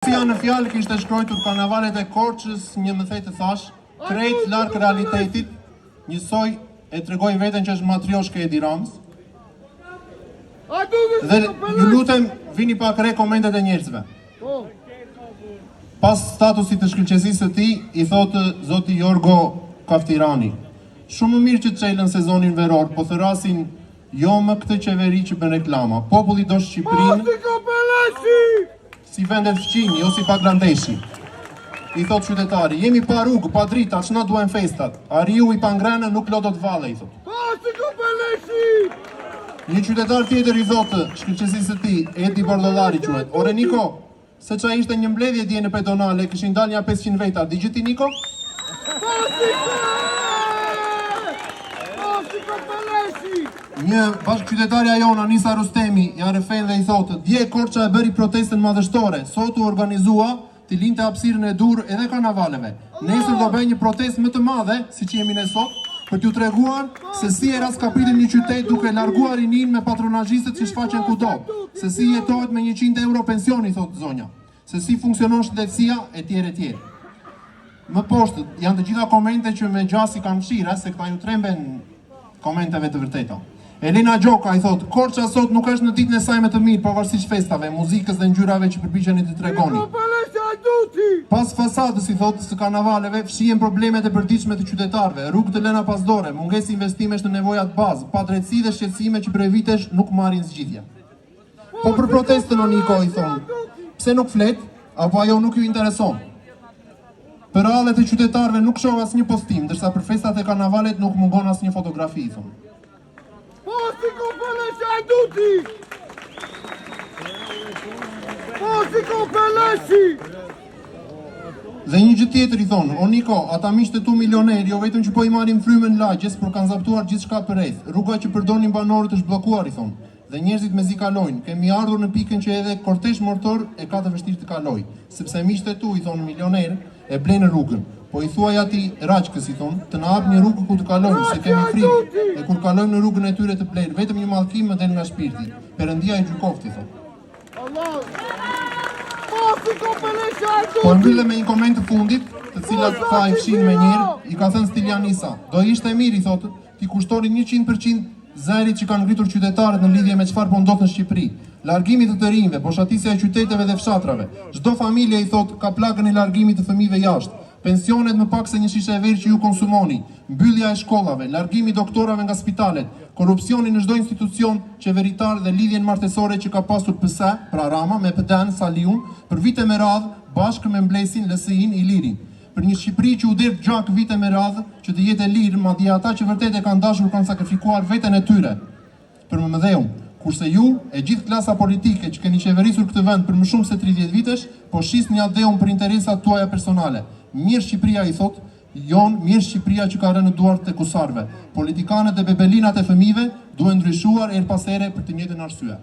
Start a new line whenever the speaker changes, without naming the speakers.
Në fjalë kishte shkruar karnavalet e Korçës, një më thej të thash, krejt larg realitetit, njësoj e tregoj veten që është matrioshke e Edi Ramës. Dhe ju lutem vini pak re komentet e njerëzve. Pas statusit të shkëlqësisë së tij, i thotë zoti Jorgo Kaftirani: "Shumë më mirë që të çelën sezonin veror, po thërasin jo më këtë qeveri që bën reklama. Populli do Shqipërinë si vendet fqinj, jo si Bangladeshi." I thot qytetari: "Jemi pa rrugë, pa drita, ç'na duhen festat. Ariu i pangrenë nuk lo do të valle", i thot. Një qytetar tjetër i thotë shkëlqësisë së tij, Edi Bordollari quhet: "Ore Niko, se qa ishte një mbledhje dje në pedonale, kishin dalë një 500 veta, digje ti Niko?" Një bashkëqytetarja jona, Nisa Rustemi, ja refen dhe i thotë: "Dje Korça e bëri protestën madhështore, sot u organizua të linte hapësirën e dur edhe karnavaleve. Nesër do bëjë një protestë më të madhe, si që jemi ne sot, për t'ju treguar se si e raskapritin një qytet duke larguar rinin me patronazhistët që shfaqen kudo, se si jetohet me 100 euro pensioni, thotë zonja, se si funksionon shtetësia, etj. etj." Më poshtë janë të gjitha komente që me gjasi kam fshira, se këta ju tremben komenteve të vërteta. Elena Gjoka i thotë: "Korça sot nuk është në ditën e saj më të mirë, pavarësisht festave, muzikës dhe ngjyrave që përpiqeni të tregoni. Pas fasadës, i thotë, së karnavaleve, fshihen problemet e përditshme të qytetarëve, rrugë të lëna pasdore, mungesë investimesh në nevojat bazë, padrejtësi dhe shqetësime që prej vitesh nuk marrin zgjidhje." Po për protestën o Niko, i thonë, pse nuk flet, apo ajo nuk ju intereson? Për rallet e qytetarëve nuk shoh asnjë postim, ndërsa për festat e karnavalet nuk mungon asnjë fotografi, i thonë. Dhe një gjë tjetër, i thonë: "O Niko, ata miqtë e tu milioner, jo vetëm që po i marrin frymën lagjes, por kanë zaptuar gjithçka përreth. Rruga që përdorin banorët është bllokuar", i thonë. "Dhe njerëzit mezi kalojnë. Kemi ardhur në pikën që edhe kortezh motor e ka të vështirë të kalojë, sepse miqtë e tu", i thonë, "milioner e blenë rrugën. Po i thuaj atij Raçkës, i thonë, të na hap një rrugë ku të kalojmë, se kemi frikë. E kur kalojmë në rrugën e tyre të blerë, vetëm një mallkim më del nga shpirti. Perëndia i gjykoftë", i thonë. Po mbyllë me një koment të fundit, të cilat tha i fshin me njërë, i ka thënë Stilian Nisa: "Do ishte mirë", i thotë, "ti kushtonin 100% zërit që kanë ngritur qytetarët në lidhje me çfarë po ndodh në Shqipëri. Largimi të të rinjve, boshatisja e qyteteve dhe fshatrave. Çdo familje", i thotë, "ka plagën e largimit të fëmijëve jashtë. Pensionet më pak se një shishe e verë që ju konsumoni, mbyllja e shkollave, largimi doktorave nga spitalet, korrupsioni në çdo institucion qeveritar dhe lidhjen martesore që ka pasur PS, pra Rama, me PD-n Saliun, për vite me radhë, bashkë me mblesin LSI-n Ilirin. Për një Shqipëri që u derdh gjak vite me radhë, që të jetë e lirë, madje ata që vërtet e kanë dashur kanë sakrifikuar veten e tyre për mëdheun, kurse ju, e gjithë klasa politike që keni qeverisur këtë vend për më shumë se 30 vitesh, po shisni adeun për interesat tuaja personale. Mirë Shqipëria, i thotë, jon, mirë Shqipëria që ka rënë në duart të kusarve. Politikanët e bebelinat e fëmijëve duhen ndryshuar her pas here për të njëjtën arsye."